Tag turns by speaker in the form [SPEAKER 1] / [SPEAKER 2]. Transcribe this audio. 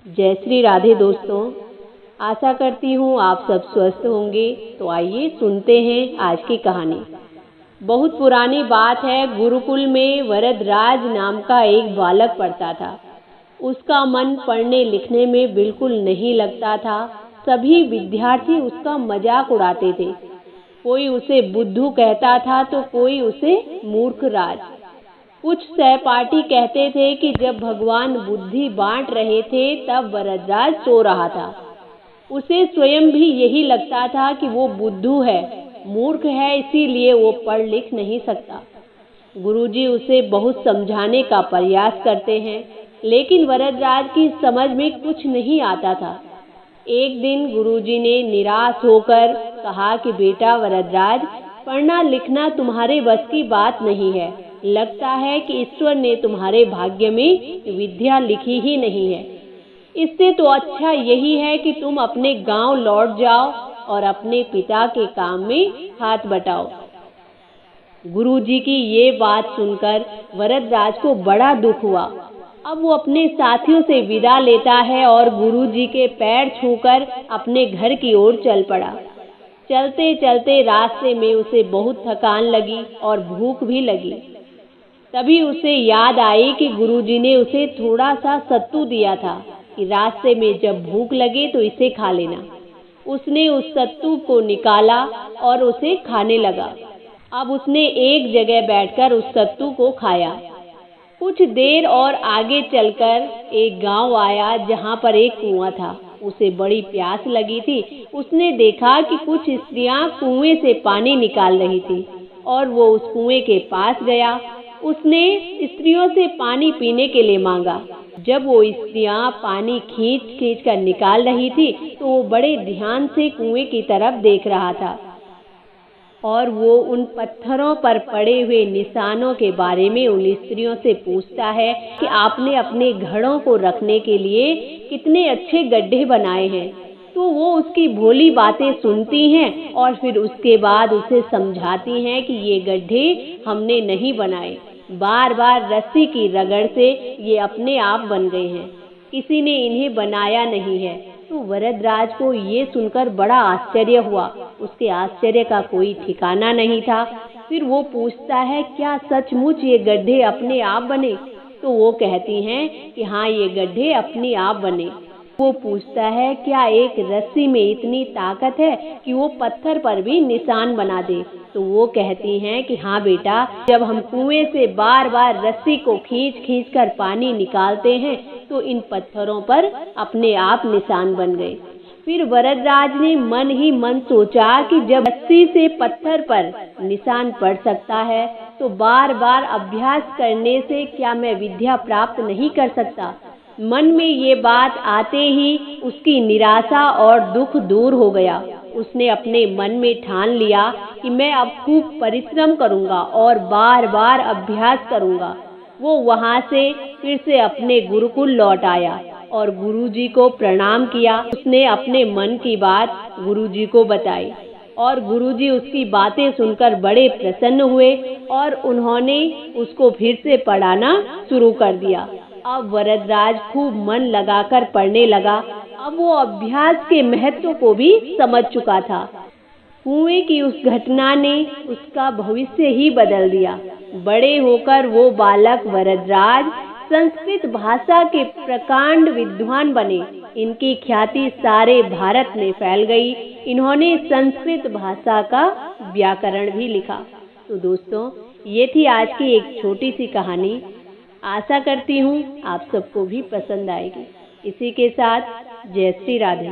[SPEAKER 1] जय श्री राधे दोस्तों। आशा करती हूँ आप सब स्वस्थ होंगे। तो आइए सुनते हैं आज की कहानी। बहुत पुरानी बात है। गुरुकुल में वरदराज नाम का एक बालक पढ़ता था। उसका मन पढ़ने लिखने में बिल्कुल नहीं लगता था। सभी विद्यार्थी उसका मजाक उड़ाते थे। कोई उसे बुद्धू कहता था तो कोई उसे मूर्ख राज। कुछ सहपाठी कहते थे कि जब भगवान बुद्धि बांट रहे थे तब वरदराज सो रहा था। उसे स्वयं भी यही लगता था कि वो बुद्धू है, मूर्ख है, इसीलिए वो पढ़ लिख नहीं सकता। गुरुजी उसे बहुत समझाने का प्रयास करते हैं, लेकिन वरदराज की समझ में कुछ नहीं आता था। एक दिन गुरुजी ने निराश होकर कहा कि बेटा वरदराज, पढ़ना लिखना तुम्हारे बस की बात नहीं है। लगता है कि ईश्वर ने तुम्हारे भाग्य में विद्या लिखी ही नहीं है। इससे तो अच्छा यही है कि तुम अपने गांव लौट जाओ और अपने पिता के काम में हाथ बटाओ। गुरुजी की ये बात सुनकर वरदराज को बड़ा दुख हुआ। अब वो अपने साथियों से विदा लेता है और गुरुजी के पैर छूकर अपने घर की ओर चल पड़ा। चलते चलते रास्ते में उसे बहुत थकान लगी और भूख भी लगी। तभी उसे याद आई कि गुरुजी ने उसे थोड़ा सा सत्तू दिया था कि रास्ते में जब भूख लगे तो इसे खा लेना। उसने उस सत्तू को निकाला और उसे खाने लगा। अब उसने एक जगह बैठकर उस सत्तू को खाया। कुछ देर और आगे चलकर एक गांव आया जहां पर एक कुआं था। उसे बड़ी प्यास लगी थी। उसने देखा कि कुछ स्त्रियां कुएं से पानी निकाल रही थी और वो उस कुएं के पास गया। उसने स्त्रियों से पानी पीने के लिए मांगा। जब वो स्त्रियां पानी खींच खींच कर निकाल रही थी तो वो बड़े ध्यान से कुएं की तरफ देख रहा था और वो उन पत्थरों पर पड़े हुए निशानों के बारे में उन स्त्रियों से पूछता है कि आपने अपने घड़ों को रखने के लिए कितने अच्छे गड्ढे बनाए हैं। तो वो उसकी भोली बातें सुनती हैं और फिर उसके बाद उसे समझाती हैं कि ये गड्ढे हमने नहीं बनाए, बार बार रस्सी की रगड़ से ये अपने आप बन गए हैं, किसी ने इन्हें बनाया नहीं है। तो वरदराज को ये सुनकर बड़ा आश्चर्य हुआ। उसके आश्चर्य का कोई ठिकाना नहीं था। फिर वो पूछता है, क्या सचमुच ये गड्ढे अपने आप बने? तो वो कहती हैं कि हाँ, ये गड्ढे अपने आप बने। वो पूछता है, क्या एक रस्सी में इतनी ताकत है कि वो पत्थर पर भी निशान बना दे? तो वो कहती हैं कि हाँ बेटा, जब हम कुएं से बार बार रस्सी को खींच खींच कर पानी निकालते हैं तो इन पत्थरों पर अपने आप निशान बन गए। फिर वरदराज ने मन ही मन सोचा कि जब रस्सी से पत्थर पर निशान पड़ सकता है तो बार बार अभ्यास करने से क्या मैं विद्या प्राप्त नहीं कर सकता? मन में ये बात आते ही उसकी निराशा और दुख दूर हो गया। उसने अपने मन में ठान लिया कि मैं अब खूब परिश्रम करूंगा और बार बार अभ्यास करूंगा। वो वहां से फिर से अपने गुरुकुल लौट आया और गुरुजी को प्रणाम किया। उसने अपने मन की बात गुरुजी को बताई और गुरुजी उसकी बातें सुनकर बड़े प्रसन्न हुए और उन्होंने उसको फिर से पढ़ाना शुरू कर दिया। अब वरदराज खूब मन लगाकर पढ़ने लगा। अब वो अभ्यास के महत्व को भी समझ चुका था। कुएं की उस घटना ने उसका भविष्य ही बदल दिया। बड़े होकर वो बालक वरदराज संस्कृत भाषा के प्रकांड विद्वान बने। इनकी ख्याति सारे भारत में फैल गई। इन्होंने संस्कृत भाषा का व्याकरण भी लिखा। तो दोस्तों, ये थी आज की एक छोटी सी कहानी। आशा करती हूँ आप सबको भी पसंद आएगी। इसी के साथ जय श्री राधे।